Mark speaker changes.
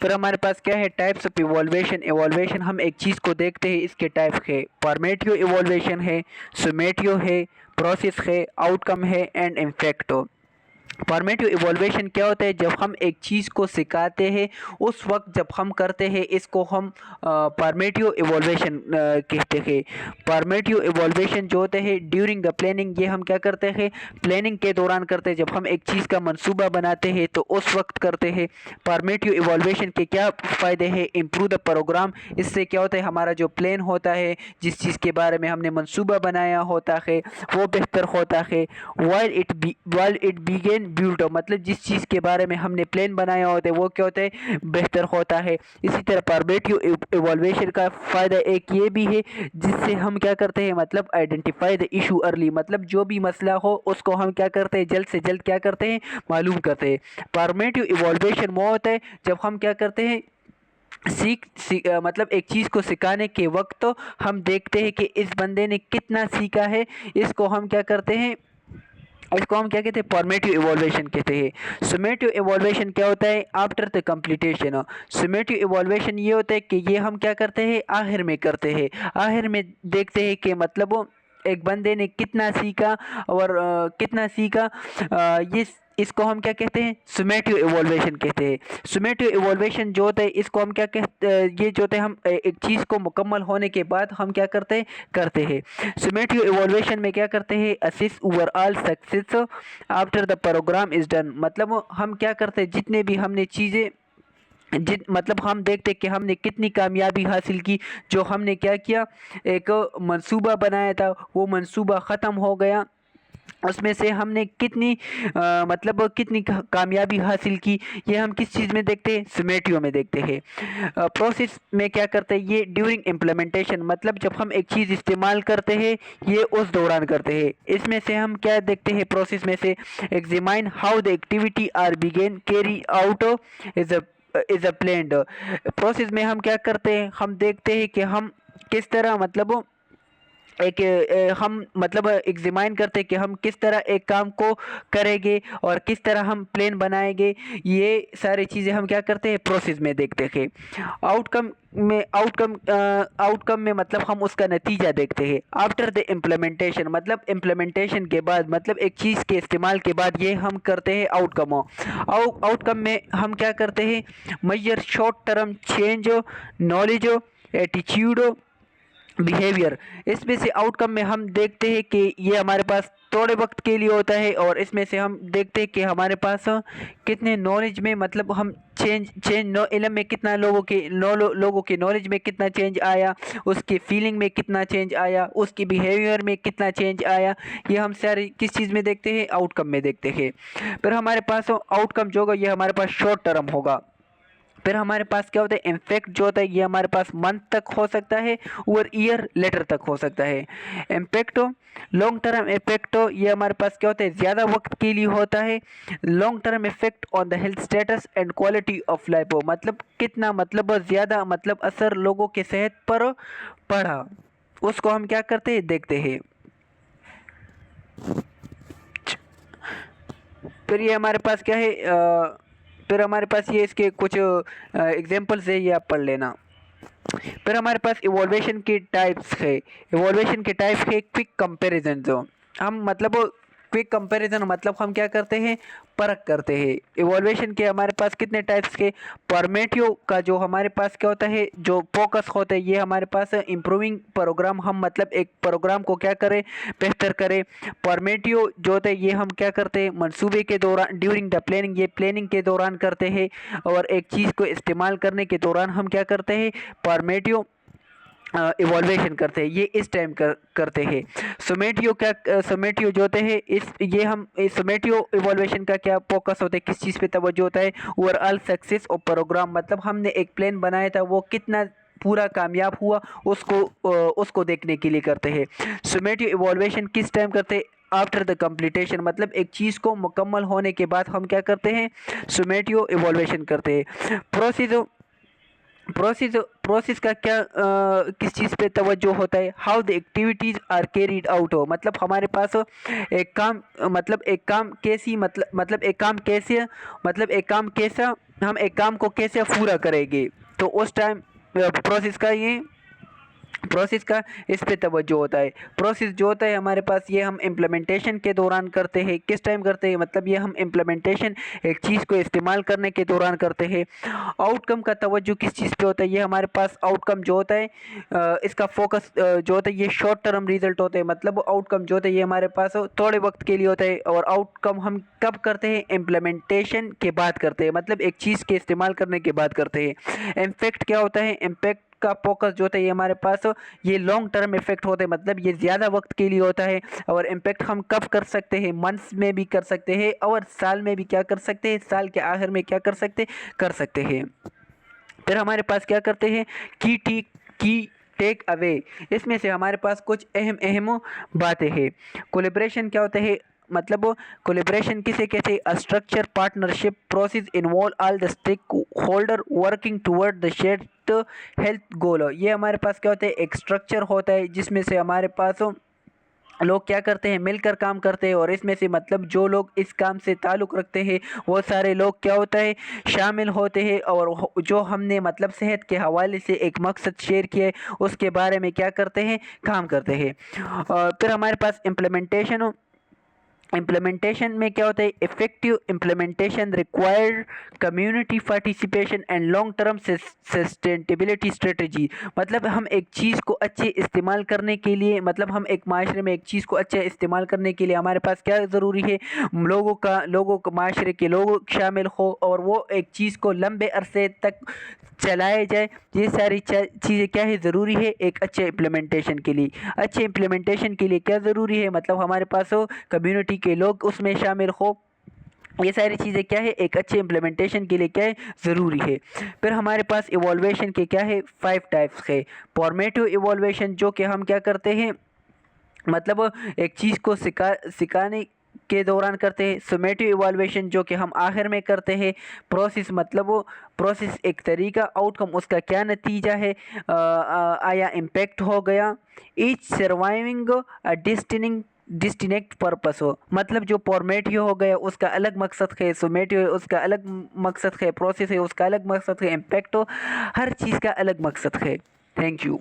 Speaker 1: फिर हमारे पास क्या है, टाइप्स ऑफ इवोल्वेशन। इवोल्वेशन हम एक चीज़ को देखते हैं, इसके टाइप्स है। फॉर्मेटिव इवोल्वेशन है, सुमेटिव है, प्रोसेस है, आउटकम है एंड इम्पैक्ट। फॉर्मेटिव इवोल्वेशन क्या होता है, जब हम एक चीज़ को सिखाते हैं उस वक्त जब हम करते हैं इसको हम फॉर्मेटिव इवोल्वेशन कहते हैं। फॉर्मेटिव इवोल्वेशन जो होते हैं ड्यूरिंग द प्लानिंग, ये हम क्या करते हैं, प्लानिंग के दौरान करते हैं। जब हम एक चीज़ का मंसूबा बनाते हैं तो उस वक्त करते हैं। फॉर्मेटिव इवोल्वेशन के क्या फ़ायदे हैं, इम्प्रूव द प्रोग्राम। इससे क्या होता है, हमारा जो प्लान होता है, जिस चीज़ के बारे में हमने मंसूबा बनाया होता है वो बेहतर होता है। वाइल इट बिगेन बिल्ड, मतलब जिस चीज़ के बारे में हमने प्लान बनाया होता है वो क्या होता है, बेहतर होता है। इसी तरह फॉर्मेटिव इवोल्वेशन का फ़ायदा एक ये भी है, जिससे हम क्या करते हैं, मतलब आइडेंटिफाई द इशू अर्ली, मतलब जो भी मसला हो उसको हम क्या करते हैं, जल्द से जल्द क्या करते हैं, मालूम करते हैं। फॉर्मेटिव इवोल्वेशन वो होता है जब हम क्या करते हैं, मतलब एक चीज़ को सिखाने के वक्त तो हम देखते हैं कि इस बंदे ने कितना सीखा है। इसको हम क्या करते हैं, इसको हम क्या कहते हैं, फॉर्मेटिव इवोल्वेशन कहते हैं। सुमेटिव इवोल्वेशन क्या होता है, आफ्टर द कंप्लीटेशन। सुमेटिव इवोल्वेशन ये होता है कि ये हम क्या करते हैं, आखिर में करते हैं। आखिर में देखते हैं कि मतलब वो एक बंदे ने कितना सीखा और कितना सीखा। ये इसको हम क्या कहते हैं, सुमेटिव इवोल्वेशन कहते हैं। सुमेटिव इवोल्वेशन जो होता है इसको हम क्या कहते, ये जो होता है, हम एक चीज़ को मुकम्मल होने के बाद हम क्या करते हैं। सुमेटिव इवोल्वेशन में क्या करते हैं, assist overall success after the program is done, मतलब हम क्या करते हैं, जितने भी हमने चीज़ें मतलब हम देखते कि हमने कितनी कामयाबी हासिल की। जो हमने क्या किया, एक मंसूबा बनाया था, वो मंसूबा ख़त्म हो गया, उसमें से हमने कितनी मतलब कितनी कामयाबी हासिल की, ये हम किस चीज़ में देखते हैं, सुमेटिव में देखते हैं। प्रोसेस में क्या करते हैं, ये ड्यूरिंग इम्प्लीमेंटेशन, मतलब जब हम एक चीज़ इस्तेमाल करते हैं ये उस दौरान करते हैं। इसमें से हम क्या देखते हैं, प्रोसेस में से examine how the activity are बिगेन carry out is a planned. Process में हम क्या करते हैं, हम देखते हैं कि हम किस तरह मतलब एक हम मतलब एग्जामिन करते हैं कि हम किस तरह एक काम को करेंगे और किस तरह हम प्लान बनाएंगे। ये सारी चीज़ें हम क्या करते हैं, प्रोसेस में देखते हैं। आउटकम में मतलब हम उसका नतीजा देखते हैं। आफ्टर द इम्प्लीमेंटेशन, मतलब इम्प्लीमेंटेशन के बाद, मतलब एक चीज़ के इस्तेमाल के बाद ये हम करते हैं आउटकम। आउटकम में हम क्या करते हैं, measure short term change, knowledge, attitude, behaviour. इसमें से आउटकम में हम देखते हैं कि ये हमारे पास थोड़े वक्त के लिए होता है, और इसमें से हम देखते हैं कि हमारे पास कितने नॉलेज में, मतलब हम चेंज इल्म में कितना लोगों के नॉलेज में कितना चेंज आया, उसके फीलिंग में कितना चेंज आया, उसकी बिहेवियर में कितना चेंज आया। ये हम सारे किस चीज़ में देखते हैं, आउटकम में देखते हैं। फिर हमारे पास आउटकम जो होगा ये हमारे पास शॉर्ट टर्म होगा। फिर हमारे पास क्या होता है, इम्पैक्ट जो होता है ये हमारे पास मंथ तक हो सकता है और ईयर लेटर तक हो सकता है। इम्पैक्ट लॉन्ग टर्म इफेक्ट, ये हमारे पास क्या होता है, ज़्यादा वक्त के लिए होता है। Long term effect on the health status and quality of life, मतलब कितना, मतलब ज़्यादा, मतलब असर लोगों के सेहत पर पड़ा, उसको हम क्या करते हैं, देखते हैं। फिर ये हमारे पास क्या है, फिर हमारे पास ये इसके कुछ एग्जांपल्स है, ये आप पढ़ लेना। फिर हमारे पास इवोल्वेशन के टाइप्स है। इवोल्वेशन के टाइप है क्विक कंपैरिजन, जो हम मतलब क्विक कंपैरिजन मतलब हम क्या करते हैं, परख करते हैं। इवोल्वेशन के हमारे पास कितने टाइप्स के, फॉर्मेटिव का जो हमारे पास क्या होता है, जो फोकस होता है, ये हमारे पास इम्प्रूविंग प्रोग्राम, हम मतलब एक प्रोग्राम को क्या करें, बेहतर करें। फॉर्मेटिव जो होता है ये हम क्या करते हैं, मंसूबे के दौरान, ड्यूरिंग द प्लानिंग, ये प्लानिंग के दौरान करते हैं। और एक चीज़ को इस्तेमाल करने के दौरान हम क्या करते हैं, फॉर्मेटिव इवोल्वेशन करते हैं, ये इस टाइम करते हैं। सुमेटिव क्या, सुमेटिव जो होते हैं इस ये हम इस सुमेटिव इवोल्वेशन का क्या फोकस होता है, किस चीज़ पे तवज्जो होता है, ओवरऑल सक्सेस ऑफ प्रोग्राम, मतलब हमने एक प्लान बनाया था वो कितना पूरा कामयाब हुआ, उसको देखने के लिए करते हैं। सुमेटिव इवोल्वेशन किस टाइम करते हैं, आफ्टर द कंप्लीटेशन, मतलब एक चीज़ को मुकम्मल होने के बाद हम क्या करते हैं, सुमेटिव इवोल्वेशन करते हैं। प्रोसेस का क्या किस चीज़ पे तवज्जो होता है, how the activities are carried out हो, मतलब हमारे पास एक काम, मतलब एक काम कैसी, मतलब एक काम कैसे, मतलब एक काम कैसा हम एक काम को कैसे पूरा करेंगे, तो उस टाइम प्रोसेस का इस पे तवज्जो होता है। प्रोसेस जो होता है हमारे पास, ये हम इम्प्लीमेंटेशन के दौरान करते हैं। किस टाइम करते हैं, मतलब ये हम इम्प्लीमेंटेशन एक चीज़ को इस्तेमाल करने के दौरान करते हैं। आउटकम का तवज्जो किस चीज़ पे होता है, ये हमारे पास आउटकम जो होता है इसका फोकस जो होता है ये शॉर्ट टर्म रिजल्ट होते हैं। मतलब आउटकम जो होता है ये हमारे पास थोड़े वक्त के लिए होता है, और आउटकम हम कब करते हैं, इम्प्लीमेंटेशन के बाद करते हैं, मतलब एक चीज़ के इस्तेमाल करने के बाद करते हैं। इम्पैक्ट क्या होता है, इम्पैक्ट का फोकस जो होता है ये हमारे पास ये लॉन्ग टर्म इफेक्ट होते हैं, मतलब ये ज़्यादा वक्त के लिए होता है। और इम्पैक्ट हम कब कर सकते हैं, मंथ्स में भी कर सकते हैं, और साल में भी क्या कर सकते हैं, साल के आखिर में क्या कर सकते हैं। फिर हमारे पास क्या करते हैं, की टेक अवे। इसमें से हमारे पास कुछ अहम बातें हैं। कोलेब्रेशन क्या होता है, मतलब कोलेब्रेशन किसे कहते हैं, structure partnership process involve all the stakeholder working toward the shared health goal. ये हमारे पास क्या होता है, एक स्ट्रक्चर होता है जिसमें से हमारे पास लोग क्या करते हैं, मिलकर काम करते हैं। और इसमें से मतलब जो लोग इस काम से ताल्लुक़ रखते हैं वो सारे लोग क्या होता है, शामिल होते हैं। और जो हमने मतलब सेहत के हवाले से एक मकसद शेयर किया है उसके बारे में क्या करते हैं, काम करते हैं। और फिर हमारे पास इम्प्लीमेंटेशन में क्या होता है, effective implementation required community participation and long term sustainability strategy. मतलब हम एक चीज़ को अच्छे इस्तेमाल करने के लिए, मतलब हम एक माशरे में एक चीज़ को अच्छे इस्तेमाल करने के लिए हमारे पास क्या ज़रूरी है, लोगों का माशरे के लोग शामिल हो और वो एक चीज़ को लंबे अरसे तक चलाए जाए। ये सारी चीज़ें क्या है, ज़रूरी है एक अच्छे इम्प्लीमेंटेशन के लिए। अच्छे इम्प्लीमेंटेशन के लिए क्या ज़रूरी है, मतलब हमारे पास हो कम्युनिटी के लोग उसमें शामिल हो। ये सारी चीज़ें क्या है, एक अच्छे इम्प्लीमेंटेशन के लिए क्या है, ज़रूरी है। फिर हमारे पास इवॉल्वेशन के क्या है, 5 टाइप्स है। फॉर्मेटिव इवॉल्वेशन जो कि हम क्या करते हैं, मतलब एक चीज़ को सिखाने के दौरान करते हैं। समेटिव इवॉल्वेशन जो कि हम आखिर में करते हैं। प्रोसेस मतलब वो प्रोसेस एक तरीका, आउटकम उसका क्या नतीजा है, आया इम्पैक्ट हो गया। ईच सर्वाइविंग डिस्टिनेक्ट पर्पस हो, मतलब जो फॉर्मेटिव हो गया उसका अलग मकसद है, सुमेटिव उसका अलग मकसद है, प्रोसेस है उसका अलग मकसद है, इम्पैक्ट हो हर चीज़ का अलग मकसद है। Thank you.